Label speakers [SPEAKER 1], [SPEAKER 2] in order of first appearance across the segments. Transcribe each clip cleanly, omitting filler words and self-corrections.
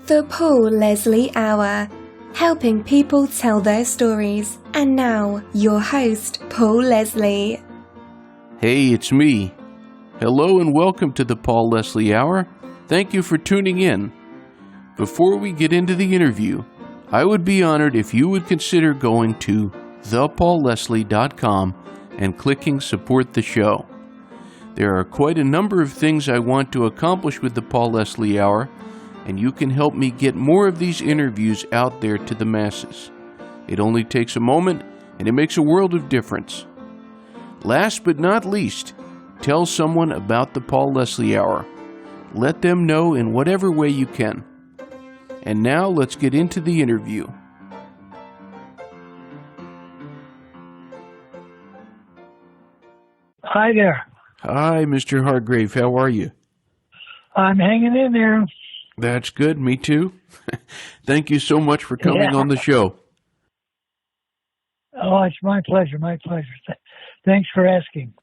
[SPEAKER 1] The Paul Leslie Hour, helping people tell their stories. And now, your host, Paul Leslie.
[SPEAKER 2] Hey, it's me. Hello and welcome to the Paul Leslie Hour. Thank you for tuning in. Before we get into the interview, I would be honored if you would consider going to thepaulleslie.com and clicking Support the Show. There are quite a number of things I want to accomplish with the Paul Leslie Hour, and you can help me get more of these interviews out there to the masses. It only takes a moment, and it makes a world of difference. Last but not least, tell someone about the Paul Leslie Hour. Let them know in whatever way you can. And now let's get into the interview.
[SPEAKER 3] Hi there.
[SPEAKER 2] Hi, Mr. Hargrave. How are you?
[SPEAKER 3] I'm hanging in there.
[SPEAKER 2] That's good. Me too. Thank you so much for coming on the show.
[SPEAKER 3] Oh, it's my pleasure. My pleasure. Thanks for asking.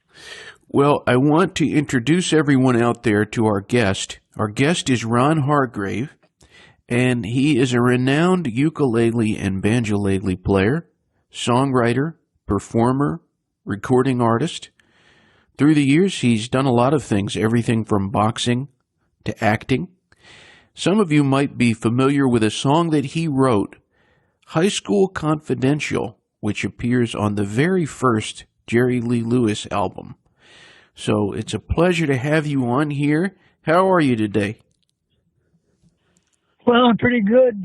[SPEAKER 2] Well, I want to introduce everyone out there to our guest. Our guest is Ron Hargrave, and he is a renowned ukulele and banjolele player, songwriter, performer, recording artist. Through the years, he's done a lot of things, everything from boxing to acting. Some of you might be familiar with a song that he wrote, High School Confidential, which appears on the very first Jerry Lee Lewis album. So it's a pleasure to have you on here. How are you today?
[SPEAKER 3] Well, I'm pretty good.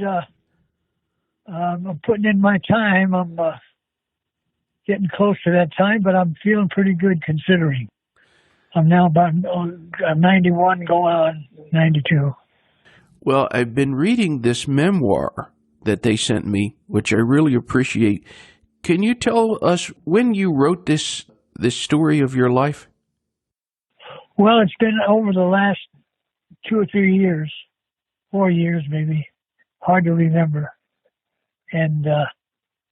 [SPEAKER 3] I'm putting in my time. I'm getting close to that time, but I'm feeling pretty good considering. I'm now about 91 going on 92.
[SPEAKER 2] Well, I've been reading this memoir that they sent me, which I really appreciate. Can you tell us when you wrote this story of your life?
[SPEAKER 3] Well, it's been over the last 2 or 3 years, 4 years maybe. Hard to remember. And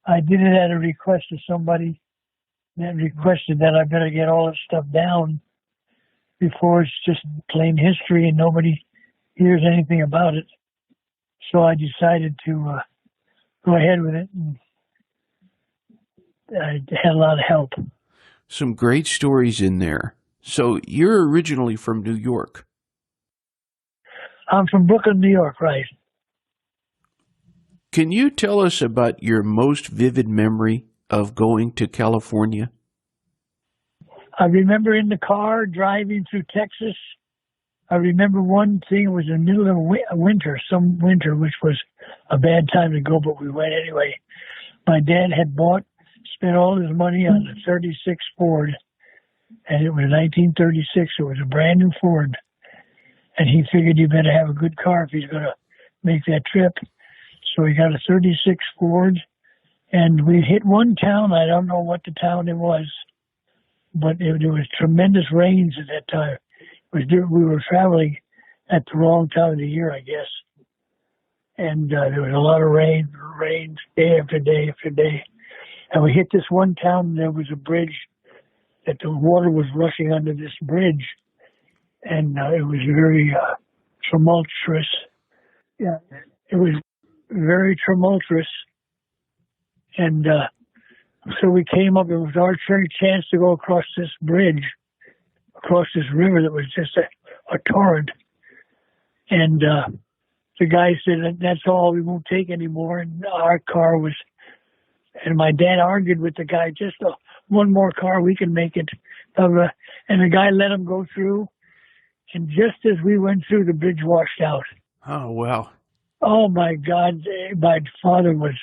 [SPEAKER 3] I did it at a request of somebody that requested that I better get all this stuff down before it's just plain history and nobody hears anything about it. So I decided to go ahead with it, and I had a lot of help.
[SPEAKER 2] Some great stories in there. So you're originally from New York.
[SPEAKER 3] I'm from Brooklyn, New York, right.
[SPEAKER 2] Can you tell us about your most vivid memory of going to California?
[SPEAKER 3] I remember in the car driving through Texas. I remember one thing, it was in the middle of some winter, which was a bad time to go, but we went anyway. My dad had spent all his money on a 36 Ford, and it was 1936. It was a brand new Ford. And he figured he better have a good car if he's going to make that trip. So he got a 36 Ford, and we hit one town. I don't know what the town it was, but there was tremendous rains at that time. We were traveling at the wrong time of the year, I guess. And there was a lot of rain day after day after day. And we hit this one town, and there was a bridge that the water was rushing under this bridge. And it was very tumultuous. Yeah, it was very tumultuous. And so we came up, it was our chance to go across this bridge, across this river that was just a torrent. And the guy said, that's all, we won't take anymore. And our car was, and my dad argued with the guy, just one more car, we can make it. And the guy let him go through. And just as we went through, the bridge washed out.
[SPEAKER 2] Oh, wow.
[SPEAKER 3] Oh, my God. My father was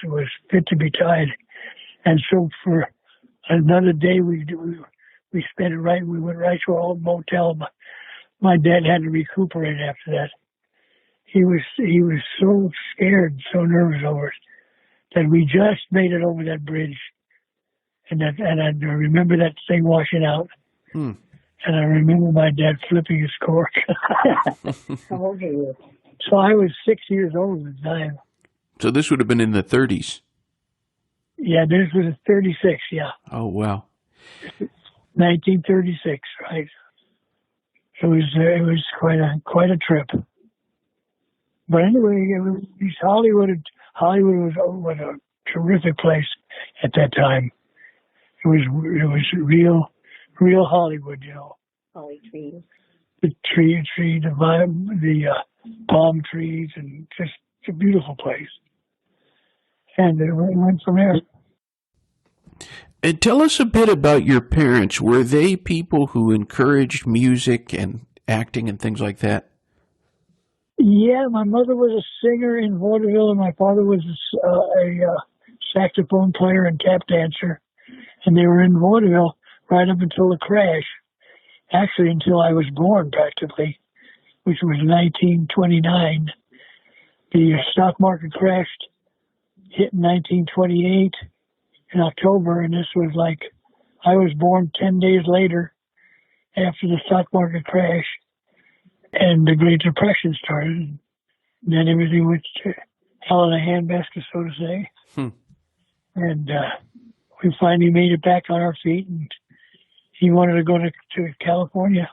[SPEAKER 3] fit to be tied. And so for another day, we spent it right. We went right to our old motel. My dad had to recuperate after that. He was so scared, so nervous over it, that we just made it over that bridge. And I remember that thing washing out. And I remember my dad flipping his cork. So I was 6 years old at the time.
[SPEAKER 2] So this would have been in the 30s?
[SPEAKER 3] Yeah, this was 36, yeah.
[SPEAKER 2] Oh, wow.
[SPEAKER 3] 1936, right. It was quite a trip. But anyway, it was, Hollywood was a terrific place at that time. It was real Hollywood, you know.
[SPEAKER 4] Holly trees.
[SPEAKER 3] The palm trees, and just it's a beautiful place. And it went from there.
[SPEAKER 2] And tell us a bit about your parents. Were they people who encouraged music and acting and things like that?
[SPEAKER 3] Yeah, my mother was a singer in vaudeville, and my father was a saxophone player and tap dancer. And they were in vaudeville right up until the crash. Actually, until I was born, practically, which was 1929. The stock market crashed, hit in 1928 in October, and this was like, I was born 10 days later after the stock market crash, and the Great Depression started. And then everything went to hell in a handbasket, so to say. And we finally made it back on our feet, and he wanted to go to California,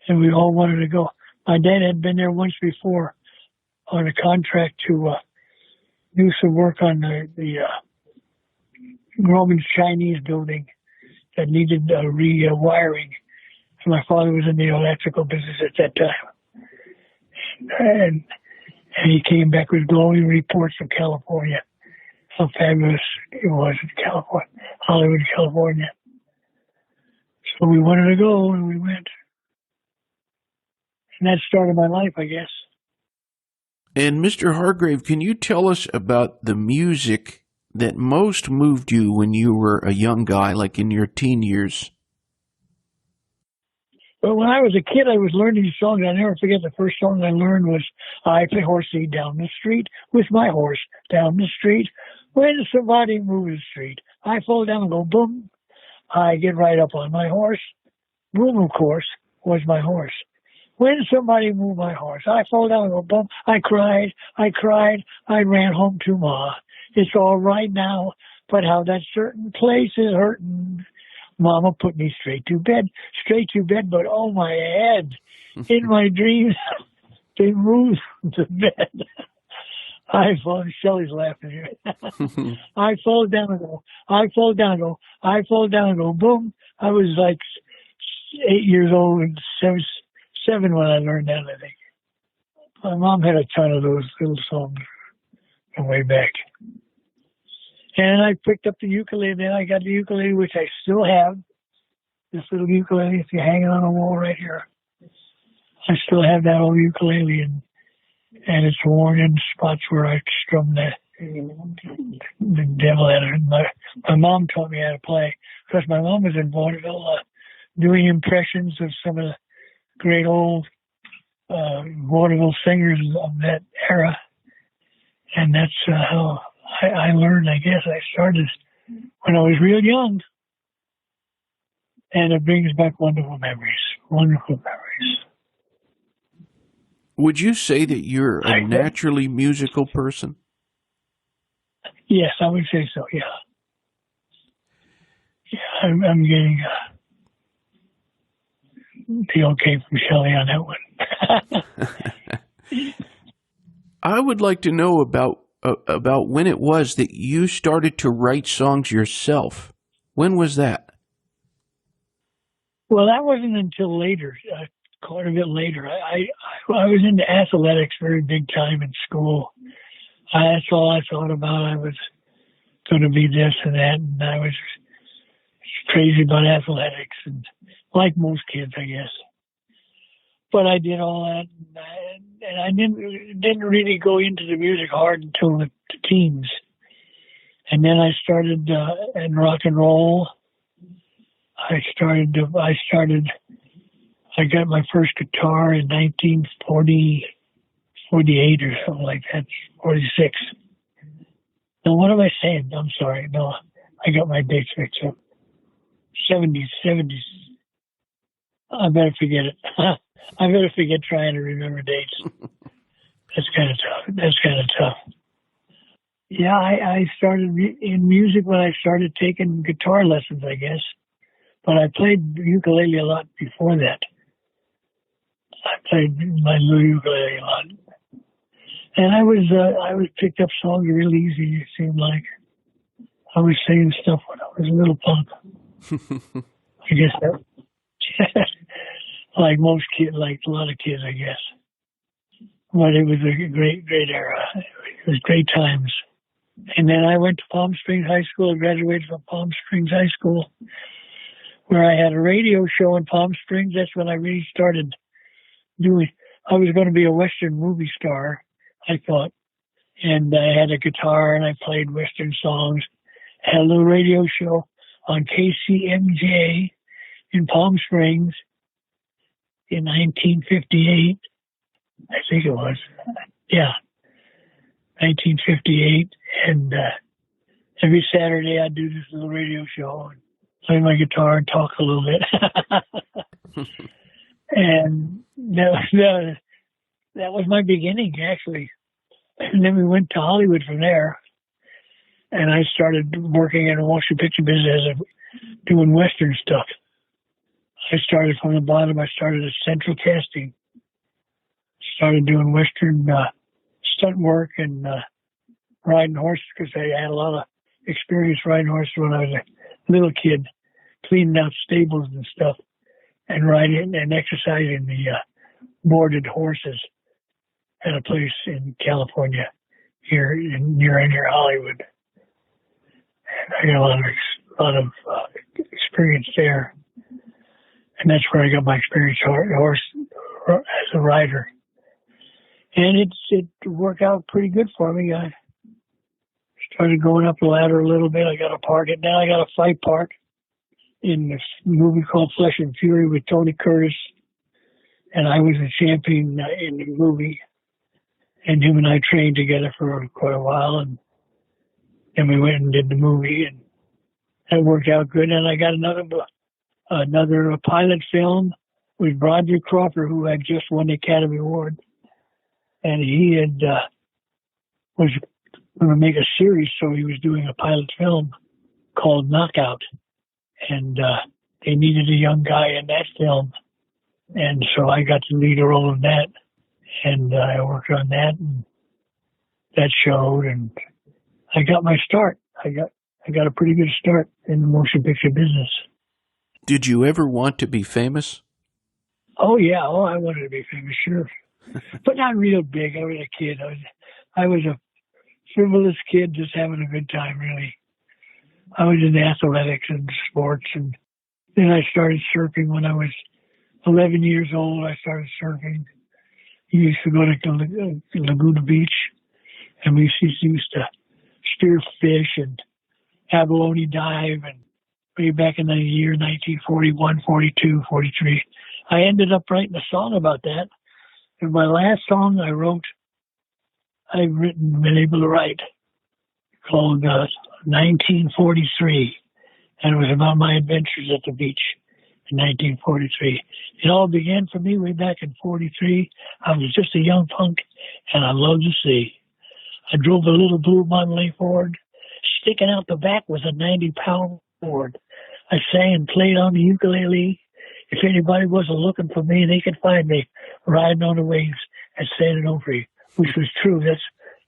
[SPEAKER 3] and we all wanted to go. My dad had been there once before on a contract to do some work on the Roman Chinese building that needed rewiring. And my father was in the electrical business at that time. And he came back with glowing reports from California, how fabulous it was in California, Hollywood, California. So we wanted to go, and we went. And that started my life, I guess.
[SPEAKER 2] And Mr. Hargrave, can you tell us about the music that most moved you when you were a young guy, like in your teen years?
[SPEAKER 3] Well, when I was a kid, I was learning songs. I'll never forget the first song I learned was, I play horsey down the street with my horse down the street. When somebody moves the street, I fall down and go boom. I get right up on my horse. Boom, of course, was my horse. When somebody moved my horse, I fall down and go boom. I cried, I ran home to Ma. It's all right now, but how that certain place is hurting. Mama put me straight to bed, but oh my head, in my dreams, they moved the bed. Shelley's laughing here. I fall down and go, boom. I was like 8 years old and seven when I learned that, I think. My mom had a ton of those little songs from way back. And I picked up the ukulele. Then I got the ukulele, which I still have. This little ukulele, it's hanging on the wall right here. I still have that old ukulele, and it's worn in spots where I strum the devil at it. My mom taught me how to play, because my mom was in vaudeville doing impressions of some of the great old vaudeville singers of that era. And that's how I learned, I guess. I started when I was real young. And it brings back wonderful memories.
[SPEAKER 2] Would you say that you're a naturally musical person?
[SPEAKER 3] Yes, I would say so, yeah. Yeah, I'm getting the okay from Shelley on that one.
[SPEAKER 2] I would like to know about when it was that you started to write songs yourself. When was that?
[SPEAKER 3] Well, that wasn't until later, quite a bit later. I was into athletics very big time in school. That's all I thought about. I was going to be this and that, and I was crazy about athletics, and like most kids, I guess. But I did all that, and I didn't really go into the music hard until the teens. And then I started in rock and roll. I got my first guitar in 1948 or something like that, 46. No, what am I saying? I'm sorry. No, I got my dates mixed up. 70s. I better forget it. I better forget trying to remember dates. That's kind of tough. Yeah, I started in music when I started taking guitar lessons, I guess. But I played ukulele a lot before that. I played my little ukulele a lot. And I was picked up songs real easy. It seemed like I was singing stuff when I was a little punk. I guess that, like most kids, like a lot of kids, I guess. But it was a great, great era. It was great times. And then I went to Palm Springs High School. I graduated from Palm Springs High School, where I had a radio show in Palm Springs. That's when I really started doing. I was going to be a Western movie star, I thought. And I had a guitar and I played Western songs. I had a little radio show on KCMJ in Palm Springs in 1958. I think it was. Yeah, 1958. And every Saturday I'd do this little radio show and play my guitar and talk a little bit. And that was my beginning, actually. And then we went to Hollywood from there. And I started working in a motion picture business, doing Western stuff. I started from the bottom. I started at Central Casting. Started doing Western stunt work and riding horses because I had a lot of experience riding horses when I was a little kid, cleaning out stables and stuff, and riding and exercising the boarded horses at a place in California here near Hollywood. And I got a lot of experience there, and that's where I got my experience horse as a rider. And it worked out pretty good for me. I started going up the ladder a little bit. I got a part, and now I got a fight part in this movie called Flesh and Fury with Tony Curtis. And I was a champion in the movie. And him and I trained together for quite a while. And then we went and did the movie, and that worked out good. And I got another pilot film with Roger Crawford, who had just won the Academy Award. And he was going to make a series, so he was doing a pilot film called Knockout. And they needed a young guy in that film. And so I got to lead a role in that. And I worked on that, and that showed. And I got my start. I got a pretty good start in the motion picture business.
[SPEAKER 2] Did you ever want to be famous?
[SPEAKER 3] Oh, yeah. Oh, I wanted to be famous, sure. But not real big. I was a kid. I was a frivolous kid just having a good time, really. I was into athletics and sports. And then I started surfing when I was 11 years old. I started surfing. We used to go to Laguna Beach, and we used to spear fish and abalone dive, and way back in the year 1941, 42, 43. I ended up writing a song about that. And my last song I've been able to write, called 1943. And it was about my adventures at the beach in 1943. It all began for me way back in 43. I was just a young punk, and I loved the sea. I drove a little blue Monterey Ford. Sticking out the back was a 90-pound Ford. I sang and played on the ukulele. If anybody wasn't looking for me, they could find me riding on the waves at San Onofre, which was true.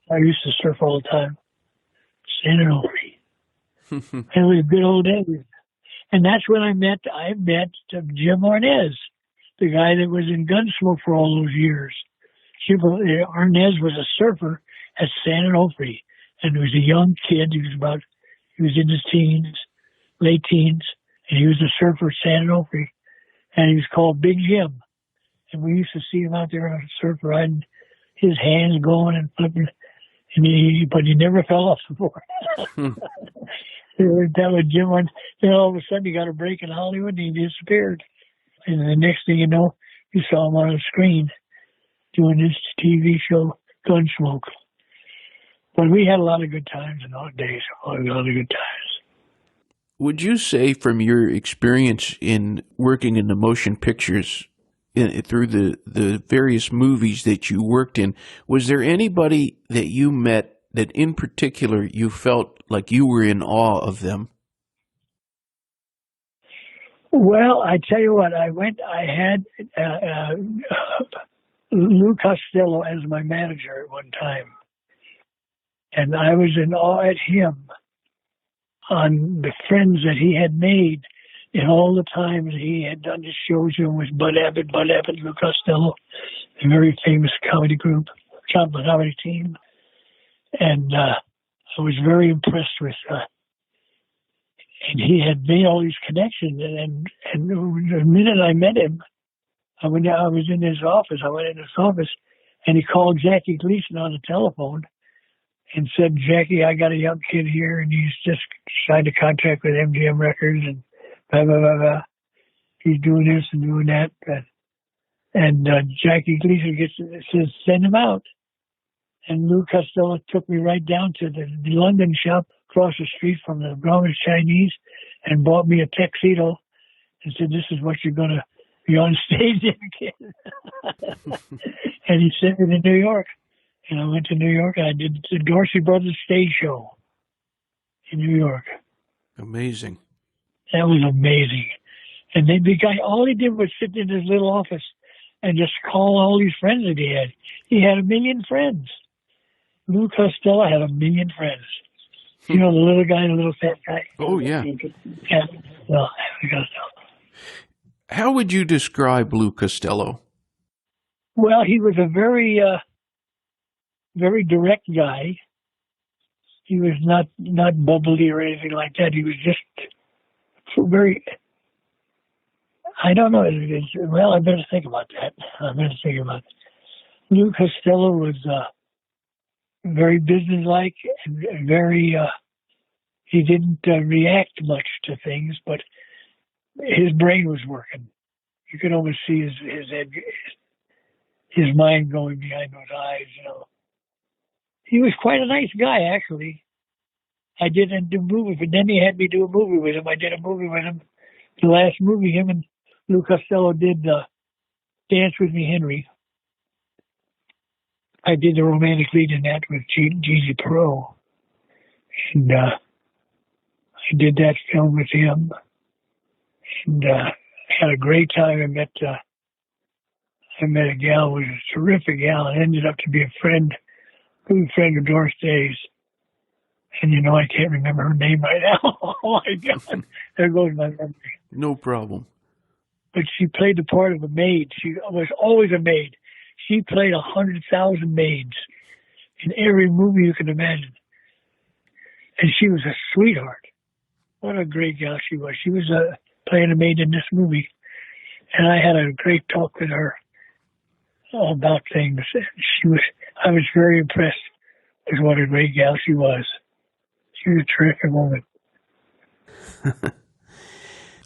[SPEAKER 3] I used to surf all the time. San Onofre. It was good old days. And that's when I met Jim Arnez, the guy that was in Gunsmoke for all those years. Jim Arnez was a surfer at San Onofre, and he was a young kid. He was in his teens, late teens, and he was a surfer at San Onofre, and he was called Big Jim. And we used to see him out there on a surf riding, his hands going and flipping, but he never fell off the board. That was Jim. Then all of a sudden he got a break in Hollywood and he disappeared. And the next thing you know, you saw him on the screen doing this TV show, Gunsmoke. But we had a lot of good times in those days. A lot of good times.
[SPEAKER 2] Would you say, from your experience in working in the motion pictures, through the various movies that you worked in, was there anybody that you met that in particular you felt like you were in awe of them?
[SPEAKER 3] Well, I tell you what, I had Lou Costello as my manager at one time. And I was in awe at him on the friends that he had made in all the times he had done his shows with Bud Abbott, Lou Costello, a very famous comedy group, comedy team. And I was very impressed with and he had made all these connections. And the minute I met him, I was in his office. I went in his office, and he called Jackie Gleason on the telephone and said, "Jackie, I got a young kid here, and he's just signed a contract with MGM Records, and blah, blah, blah, blah. He's doing this and doing that." And Jackie Gleason says, "Send him out." And Lou Costello took me right down to the London shop across the street from the Grauman's Chinese and bought me a tuxedo and said, "This is what you're going to be on stage in, kid." And he sent me to New York. And I went to New York, and I did the Dorsey Brothers stage show in New York.
[SPEAKER 2] Amazing.
[SPEAKER 3] That was amazing. And then the guy, all he did was sit in his little office and just call all these friends that he had. He had 1 million friends. Lou Costello had 1 million friends. You know, the little guy, the little fat guy?
[SPEAKER 2] Oh, yeah.
[SPEAKER 3] Yeah. Well, Lou Costello.
[SPEAKER 2] How would you describe Lou Costello?
[SPEAKER 3] Well, he was a very, very direct guy. He was not bubbly or anything like that. He was just very, I don't know. Well, I better think about that. Lou Costello was very businesslike and very, he didn't react much to things, but his brain was working. You could almost see his mind going behind those eyes, you know. He was quite a nice guy, actually. I didn't do movies, but then he had me do a movie with him. I did a movie with him. The last movie, him and Lou Costello did Dance With Me, Henry. I did the romantic lead in that with Gigi Perot. And I did that film with him. And had a great time. I met a gal who was a terrific gal and ended up to be a good friend of Doris Day's. And, you know, I can't remember her name right now. Oh, my God. There goes my memory.
[SPEAKER 2] No problem.
[SPEAKER 3] But she played the part of a maid. She was always a maid. She played 100,000 maids in every movie you can imagine. And she was a sweetheart. What a great gal she was. She was playing a maid in this movie. And I had a great talk with her about things. I was very impressed with what a great gal she was. She was a terrific woman.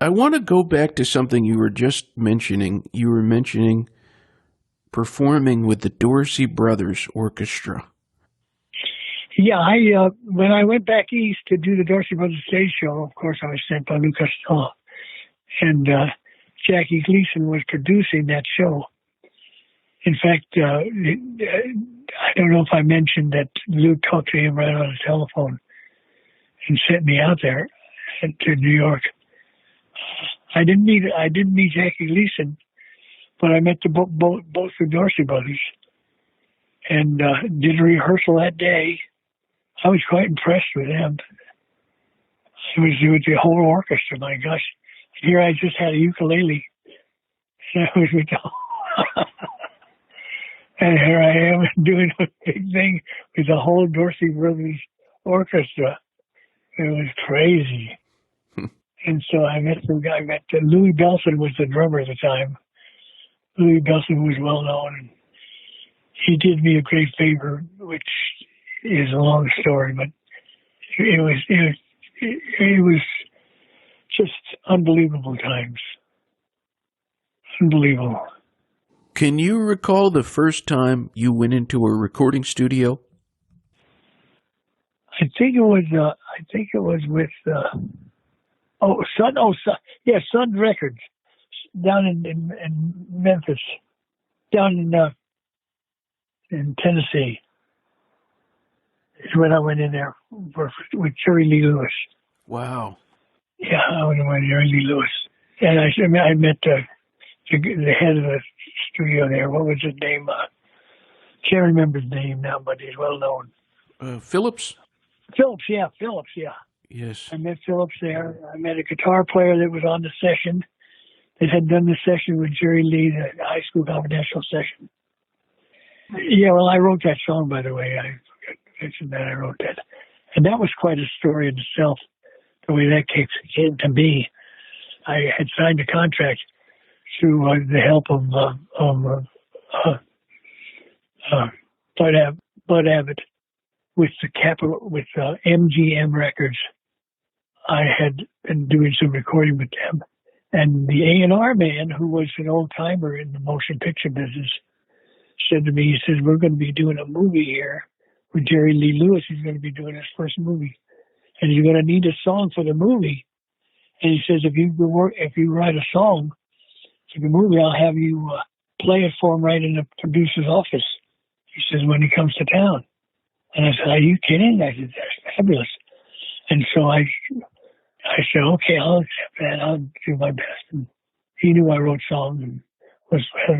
[SPEAKER 2] I want to go back to something you were just mentioning. You were mentioning performing with the Dorsey Brothers Orchestra.
[SPEAKER 3] Yeah, when I went back east to do the Dorsey Brothers stage show, of course, I was sent by Lou Costello. And Jackie Gleason was producing that show. In fact, I don't know if I mentioned that Lou talked to him right on the telephone and sent me out there to New York. I didn't meet Jackie Gleason, but I met both the Dorsey Brothers and did a rehearsal that day. I was quite impressed with them. It was the whole orchestra. My gosh, here I just had a ukulele, and I was with and here I am doing a big thing with the whole Dorsey Brothers orchestra. It was crazy. And so I met some guy. Louis Bellson was the drummer at the time. Louis Bellson was well known, and he did me a great favor, which is a long story, but it was just unbelievable times. Unbelievable.
[SPEAKER 2] Can you recall the first time you went into a recording studio?
[SPEAKER 3] I think it was with Sun Records down in Memphis, down in Tennessee. Is when I went in there with Jerry Lee Lewis.
[SPEAKER 2] Wow.
[SPEAKER 3] Yeah, I went with Jerry Lee Lewis, and I met the head of the studio there. What was his name? Can't remember his name now, but he's well known.
[SPEAKER 2] Phillips?
[SPEAKER 3] Phillips, yeah.
[SPEAKER 2] Yes.
[SPEAKER 3] I met Phillips there. I met a guitar player that was on the session that had done the session with Jerry Lee, the High School Confidential session. Yeah, well, I wrote that song, by the way. I forgot to mention that I wrote that. And that was quite a story in itself, the way that came to be. I had signed a contract through the help of Bud Abbott with MGM Records. I had been doing some recording with them. And the A&R man, who was an old-timer in the motion picture business, said to me, he says, we're going to be doing a movie here with Jerry Lee Lewis. He's going to be doing his first movie. And you're going to need a song for the movie. And he says, if you write a song for the movie, I'll have you play it for him right in the producer's office. He says, when he comes to town. And I said, are you kidding? I said, that's fabulous. And so I said, okay, I'll accept that. I'll do my best. And he knew I wrote songs and was a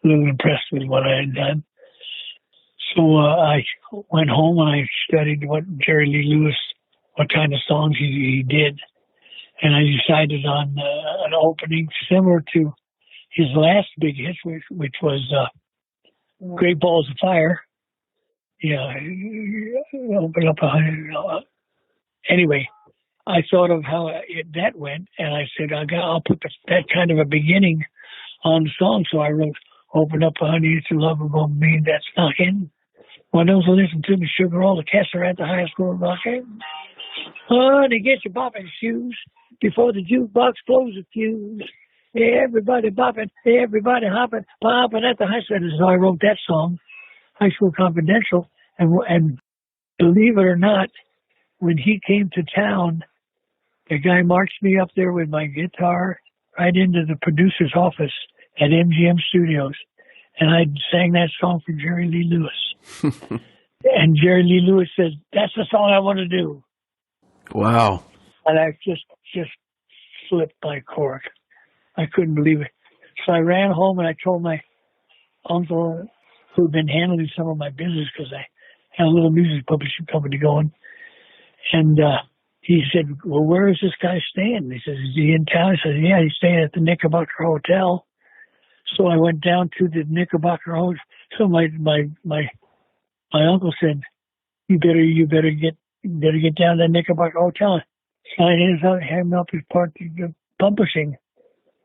[SPEAKER 3] little impressed with what I had done. So I went home and I studied what Jerry Lee Lewis, what kind of songs he did. And I decided on an opening similar to his last big hit, which was Great Balls of Fire. Yeah, open up 100. Anyway, I thought of how that went, and I said, I'll put that kind of a beginning on the song. So I wrote, open up 100 years to love about me, that's knocking. Why don't you listen to me, sugar? All the cats are at the high school rocking. Honey, get your bopping shoes before the jukebox blows a fuse. Everybody bopping, everybody hopping, popping at the high school. So I wrote that song, High School Confidential, and believe it or not, when he came to town, the guy marched me up there with my guitar right into the producer's office at MGM Studios, and I sang that song for Jerry Lee Lewis. And Jerry Lee Lewis said, that's the song I want to do.
[SPEAKER 2] Wow.
[SPEAKER 3] And I just flipped my cork. I couldn't believe it. So I ran home and I told my uncle, who'd been handling some of my business, because I had a little music publishing company going. And he said, well, where is this guy staying? He says, is he in town? I said, yeah, he's staying at the Knickerbocker Hotel. So I went down to the Knickerbocker Hotel. So my uncle said, you better get down to the Knickerbocker Hotel. Sign him up his part of publishing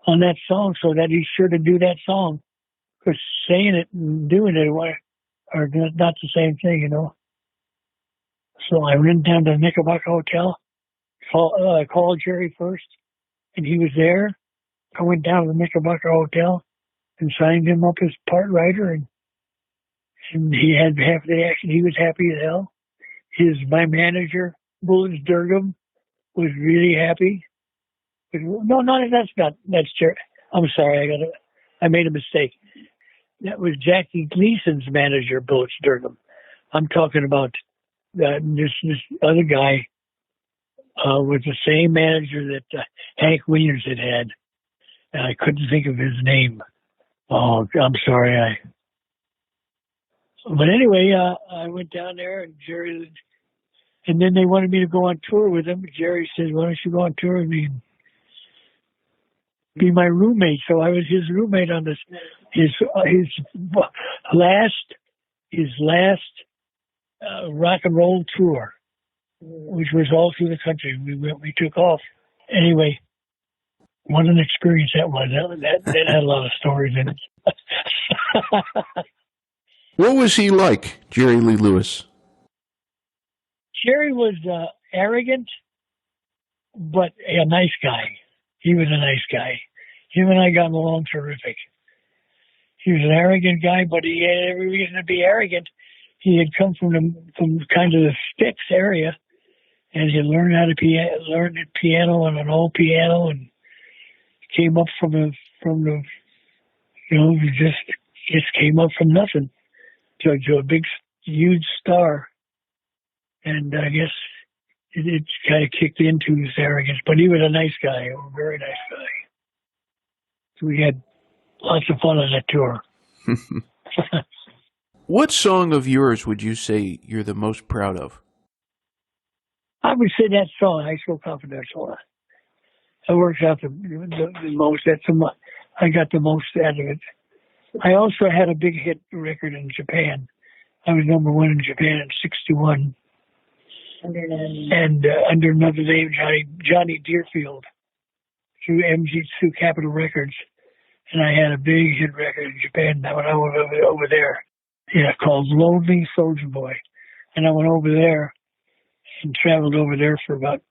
[SPEAKER 3] on that song, so that he's sure to do that song. Because saying it and doing it are not the same thing, you know. So I went down to the Knickerbocker Hotel. I called Jerry first, and he was there. I went down to the Knickerbocker Hotel and signed him up as part writer, and he had half the action. He was happy as hell. My manager, Bullens Durgam, was really happy. That's Jerry. I'm sorry, I made a mistake. That was Jackie Gleason's manager, Bullens Durgam. I'm talking about this other guy was the same manager that Hank Williams had. And I couldn't think of his name. Oh, I'm sorry. But anyway, I went down there, and Jerry, and then they wanted me to go on tour with him. Jerry said, why don't you go on tour with me and be my roommate? So I was his roommate on his last rock and roll tour, which was all through the country. We took off. Anyway, what an experience that was. That had a lot of stories in it.
[SPEAKER 2] What was he like, Jerry Lee Lewis?
[SPEAKER 3] Jerry was arrogant, but a nice guy. He was a nice guy. Him and I got along terrific. He was an arrogant guy, but he had every reason to be arrogant. He had come from kind of the sticks area, and he learned how to learn piano on an old piano, and came up from the just came up from nothing to a big, huge star. And I guess it kind of kicked into his arrogance. But he was a nice guy, a very nice guy. So we had Lots of fun on that tour.
[SPEAKER 2] What song of yours would you say you're the most proud of?
[SPEAKER 3] I would say that song, High School Confidential. It works out the most. I got the most out of it. I also had a big hit record in Japan. I was number one in Japan in '61. And under another name, Johnny Deerfield, through Capitol Records. And I had a big hit record in Japan when I was over there. Yeah, called Lonely Soldier Boy. And I went over there and traveled over there for about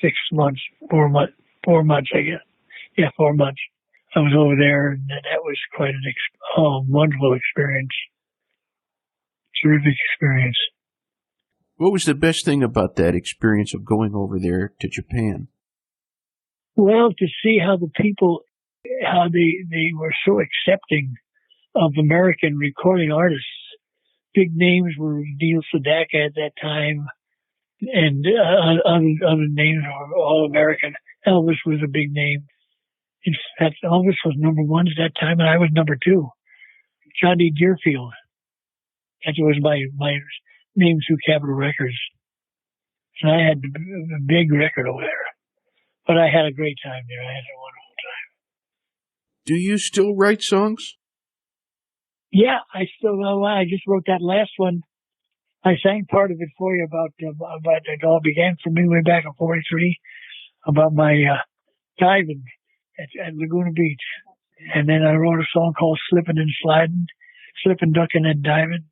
[SPEAKER 3] 6 months, 4 months, I guess. Yeah, 4 months. I was over there, and that was quite an wonderful experience. Terrific experience.
[SPEAKER 2] What was the best thing about that experience of going over there to Japan?
[SPEAKER 3] Well, to see how the people, how they were so accepting of American recording artists. Big names were Neil Sedaka at that time, and other names were all American. Elvis was a big name. In fact, Elvis was number one at that time, and I was number two. Johnny Deerfield. That was my name through Capitol Records. And I had a big record over there. But I had a great time there. I had a wonderful time.
[SPEAKER 2] Do you still write songs?
[SPEAKER 3] Yeah, I still know. I just wrote that last one. I sang part of it for you about it all began for me way back in '43 about my diving at Laguna Beach. And then I wrote a song called Slipping and Sliding, Slipping, Ducking, and Diving.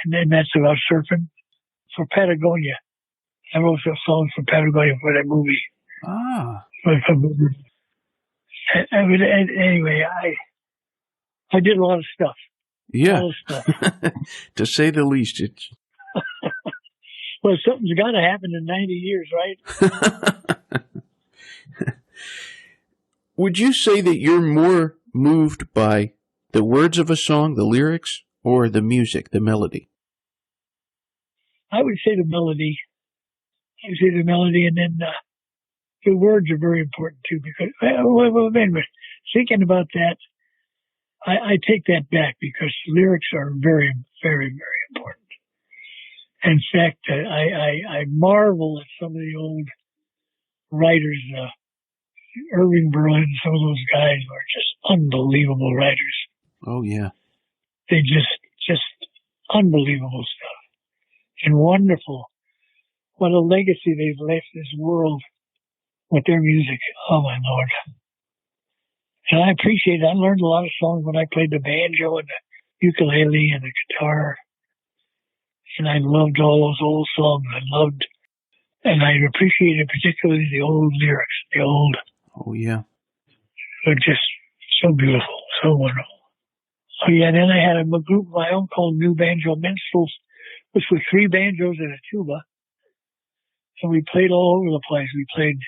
[SPEAKER 3] And then that's about surfing for Patagonia. I wrote some songs for Patagonia for that movie.
[SPEAKER 2] Ah.
[SPEAKER 3] Anyway, I did a lot of stuff.
[SPEAKER 2] Yeah.
[SPEAKER 3] A lot of stuff.
[SPEAKER 2] To say the least. It's...
[SPEAKER 3] Well, something's got to happen in 90 years, right?
[SPEAKER 2] Would you say that you're more moved by the words of a song, the lyrics, or the music, the melody?
[SPEAKER 3] I would say the melody. And then the words are very important too, because thinking about that, I take that back because lyrics are very, very, very important. In fact, I marvel at some of the old writers, Irving Berlin, some of those guys were just unbelievable writers.
[SPEAKER 2] Oh, yeah.
[SPEAKER 3] They just unbelievable stuff. And wonderful. What a legacy they've left this world with their music. Oh, my Lord. And I appreciate it. I learned a lot of songs when I played the banjo and the ukulele and the guitar. And I loved all those old songs. And I appreciated particularly the old lyrics,
[SPEAKER 2] Oh, yeah.
[SPEAKER 3] They're just so beautiful, so wonderful. Oh, yeah, and then I had a group of my own called New Banjo Minstrels, which was 3 banjos and a tuba. And we played all over the place. We played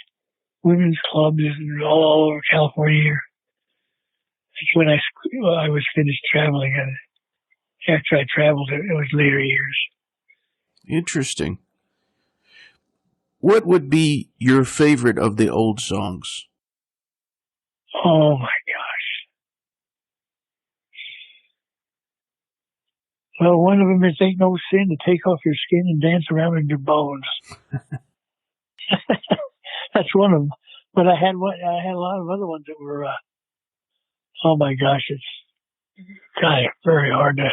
[SPEAKER 3] women's clubs all over California. That's when I was finished traveling. And after I traveled, it was later years.
[SPEAKER 2] Interesting. What would be your favorite of the old songs?
[SPEAKER 3] Oh, my gosh. Well, one of them is Ain't No Sin, to take off your skin and dance around in your bones. That's one of them. But I had a lot of other ones that were, oh my gosh, it's kind of very hard to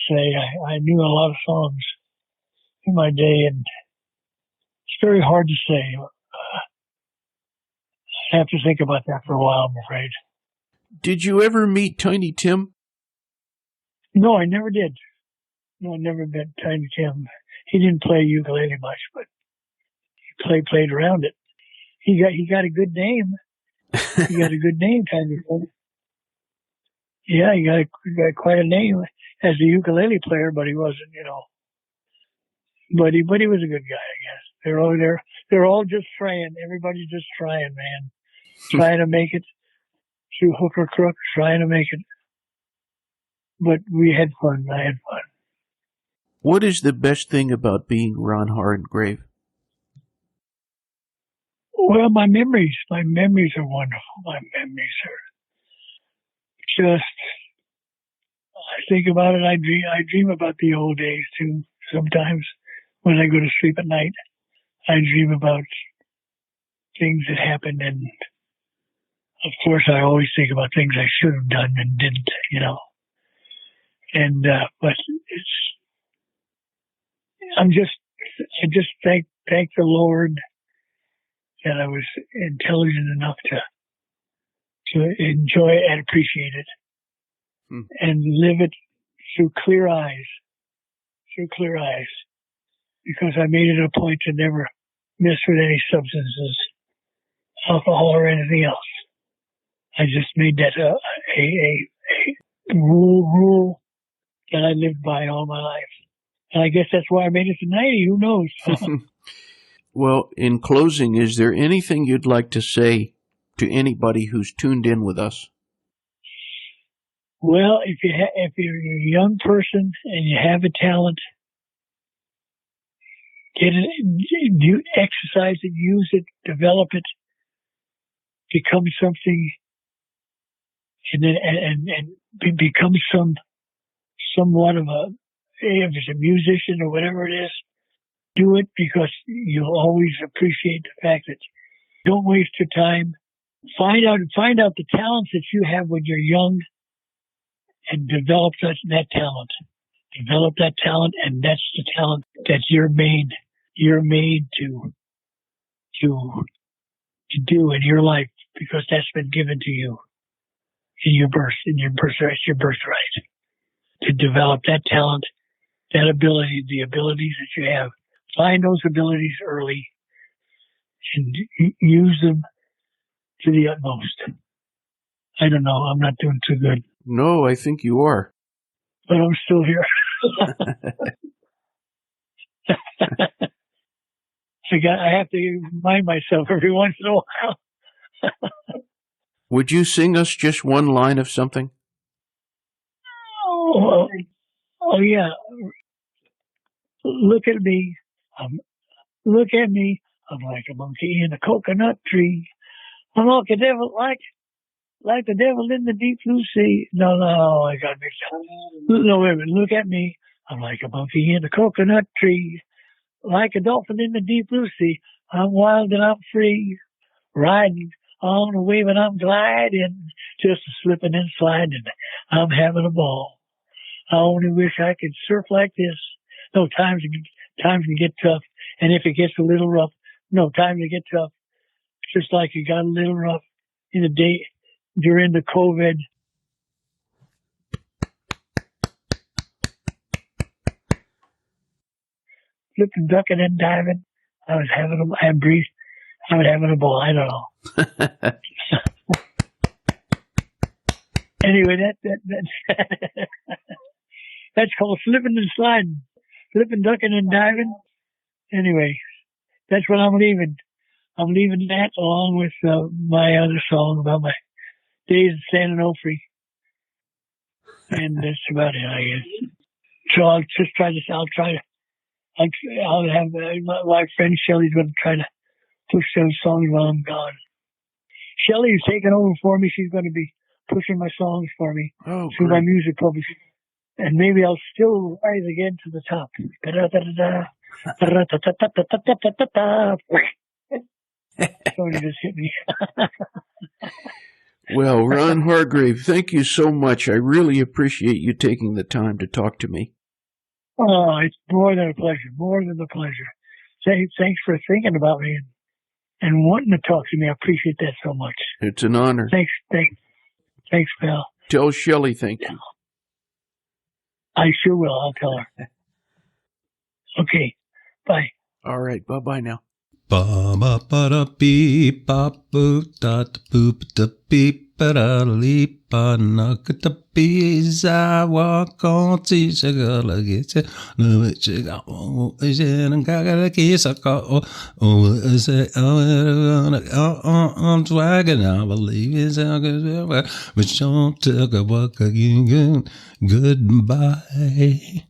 [SPEAKER 3] say. I knew a lot of songs in my day, and it's very hard to say. I have to think about that for a while, I'm afraid.
[SPEAKER 2] Did you ever meet Tiny Tim?
[SPEAKER 3] No, I never did. No, I never met Tiny Tim. He didn't play ukulele much, but he played around it. He got a good name. He got a good name, Tiny Tim. Yeah, he got quite a name as a ukulele player, but he wasn't, But he was a good guy, I guess. They're all just trying. Everybody's just trying, man. Trying to make it through hook or crook, trying to make it. But we had fun. I had fun.
[SPEAKER 2] What is the best thing about being Ron Hargrave?
[SPEAKER 3] Well, my memories are wonderful. My memories are just, I think about it, I dream about the old days too. Sometimes when I go to sleep at night, I dream about things that happened, and of course I always think about things I should have done and didn't, And, but I just thank the Lord that I was intelligent enough to enjoy it and appreciate it and live it through clear eyes, because I made it a point to never mess with any substances, alcohol or anything else. I just made that a rule that I lived by all my life. And I guess that's why I made it to 90. Who knows?
[SPEAKER 2] Well, in closing, is there anything you'd like to say to anybody who's tuned in with us?
[SPEAKER 3] Well, if you're a young person and you have a talent, get it, you exercise it, use it, develop it, become something, and become somewhat of if it's a musician or whatever it is, do it, because you'll always appreciate the fact that don't waste your time. Find out the talents that you have when you're young, and develop that talent. Develop that talent, and that's the talent that you're made to do in your life, because that's been given to you in your birthright. To develop that talent, that ability, the abilities that you have. Find those abilities early and use them to the utmost. I don't know. I'm not doing too good.
[SPEAKER 2] No, I think you are.
[SPEAKER 3] But I'm still here. I have to remind myself every once in a while.
[SPEAKER 2] Would you sing us just one line of something?
[SPEAKER 3] Oh yeah. Look at me. Look at me. I'm like a monkey in a coconut tree. I'm like a devil, like the devil in the deep blue sea. No, I got mixed up. No, wait a minute. Look at me. I'm like a monkey in a coconut tree. Like a dolphin in the deep blue sea. I'm wild and I'm free. Riding on a wave and I'm gliding. Just slipping and sliding. I'm having a ball. I only wish I could surf like this. No, times can get tough. And if it gets a little rough, no, times can get tough. Just like it got a little rough in the day during the COVID. Flipping, ducking, and diving. I was having a ball. I don't know. Anyway, that's called slipping and sliding. Flipping, ducking, and diving. Anyway, that's what I'm leaving. I'm leaving that along with my other song about my days in San Onofre. And that's about it, I guess. So I'll just try to, I'll have my friend Shelley's going to try to push those songs while I'm gone. Shelley is taking over for me. She's going to be pushing my songs for me through my music publishing. And maybe I'll still rise again to the top. Somebody just hit me.
[SPEAKER 2] Well, Ron Hargrave, thank you so much. I really appreciate you taking the time to talk to me.
[SPEAKER 3] Oh, it's more than a pleasure. More than a pleasure. Thanks for thinking about me and wanting to talk to me. I appreciate that so much.
[SPEAKER 2] It's an honor.
[SPEAKER 3] Thanks, pal.
[SPEAKER 2] Tell Shelley thank you.
[SPEAKER 3] I sure will. I'll tell her. Okay. Bye.
[SPEAKER 2] All right. Bye-bye now.
[SPEAKER 4] Ba ba ba da beep ba boop da boop da beep ba da leap ba knock da bees. I walk on teach a girl get it. No, it's a is it and gaga kiss a call. Oh, is it? I'm swagging. I believe it's a good, but don't talk about again. Goodbye.